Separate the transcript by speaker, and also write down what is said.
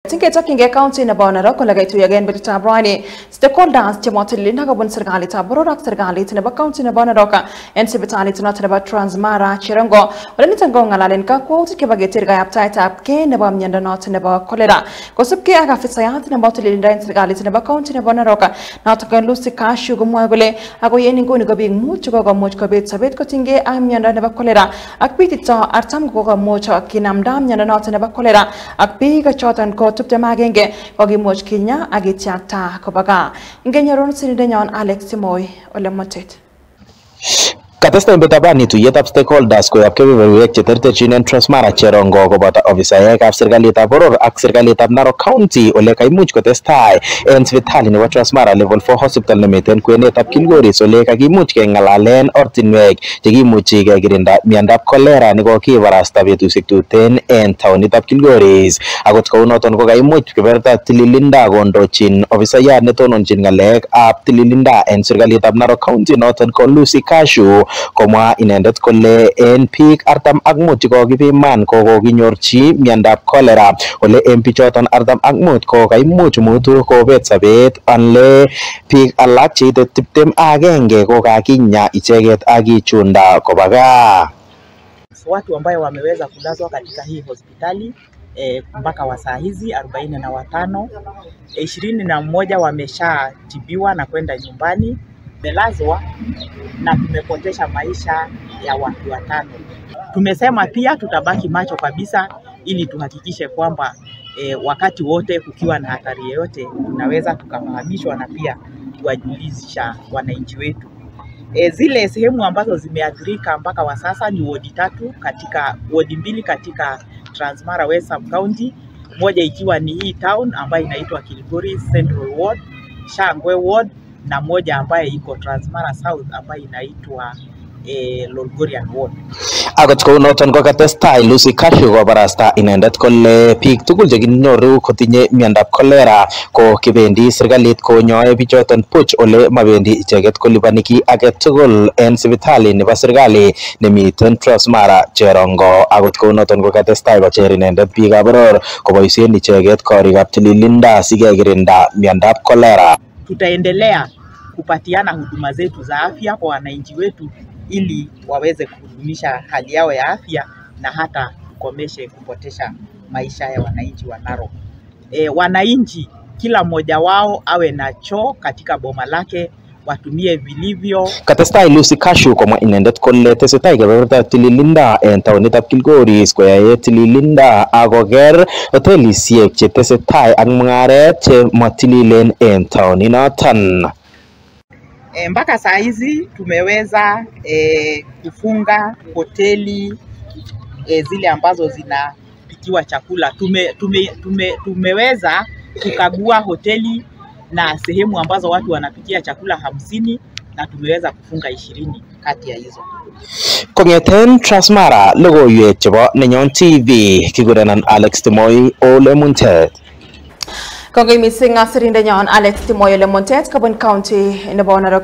Speaker 1: Tinke talking county na bona ro kola gaitu again but tabrani stakeholders chemotili na gabon sergali tabro rak sergali tina ba county na bona roka en sibitali tina tina ba transmara chirango wala nitango ngalalen ka ko tike bagetir ga aptai tap ke na ba myanda not na ba kolera ko subke aga fisayat na ba tili nda sergali tina ba county na bona roka na to kan lusi ka shugo moagole ago yeni ngoni go bing mucho go moch ko bet sabet ko tinge am myanda na ba kolera akpiti ta artam go mocho kinamdam myanda not na ba kolera akpi ga chotan ko tupte magenge kogi moch kinya agichata kobaga ngenyaron sinidenyon Alex Timoy ole motet
Speaker 2: Katesta betabani tuyet stakeholders ko yapke week cheterterchin en Transmara Cherongo kobata officer ab serikalitab Boror ak serikalitab Narok County ole kaimuch kotestai en sipitali nebo Transmara level 4 hospital nemiten kwenetab Kilgoris ole kakimuch kengalalen ortinwek chekimuchi kekirinda miandab cholera nekokibarasta betusiek tuten en taonitab Kilgoris akot kounoton ko kaimuch keberta tililinda kondochin officeyat netononjin ngalek ab tililinda en serikalitab Narok County noton ko Lucy Kashu komwa inendet kole en pik artam ak mut kokipiman kokinyorchi miandab cholera ole en pichoton artam ak mut ko kaimuch mutu kobet sabet anle pik alak cheite 21 ko kakinya icheket akichunda kobaga.
Speaker 3: Watu ambao wameweza kulazwa katika hii hospitali mpaka wa saa hizi 45, 21 wameshatibiwa na kwenda nyumbani. Belazwa na tumepotesha maisha ya watu 5. Tumesema pia tutabaki macho kabisa ili tuhakikishe kwamba wakati wote kukiwa na hatari yoyote tunaweza tukafahamishwa na pia tuwajulisha wananchi wetu. Zile sehemu ambazo zimeathirika mpaka wa sasa ni wodi 3 katika wodi 2 katika Transmara West Sub County, moja ikiwa ni hii town ambayo inaitwa Kilgoris Central Ward, Shangwe Ward, na moja ambaye iko Transmara South ambaye inaitwa Lolgorian Ward.
Speaker 2: Akot kounoton ko katestai Lucy Kashu kobarasta inendet kole pik tugul chekinyoru kotinye miandab cholera ko kibendi serikalit konyoe bichoton puch ole mabendi icheket kolipani ki age tugul en sipitali nebo serikali nemiten Transmara Cherongo. Akot kounoton ko katestai kocher inendet biikab Boror koboisien icheket korikab tililinda sikekirinda miandab cholera.
Speaker 3: Tutaendelea kupatiana huduma zetu za afya kwa wananchi wetu ili waweze kudumisha hali yao ya afya na hata kukomeshe kupotesha maisha ya wananchi wa Narok. Wananchi kila mmoja wao awe na choo katika boma lake, watumie vilivyo.
Speaker 2: Katestai Lucy Kashu komwa inendet kole tesetai kebeberta tililinda en taonitab Kilgoris koyae tililinda akoker hotelisiek chetesetai ak mungaret chematililen en taoninoton.
Speaker 3: Mpaka saa hizi tumeweza kufunga hoteli zile ambazo zinapikiwa chakula. Tumeweza kukagua hoteli na sehemu ambazo watu wanapikia chakula 50 na tumeweza kufunga 20 kati ya hizo.
Speaker 2: Kongeten Transmara logoiwek chebo Nenyon TV kigurenan Alex Timoy ole Muntet.
Speaker 1: Kongoi mising asirindenyon Alex Timoy ole Muntet kabon county nebo Narok.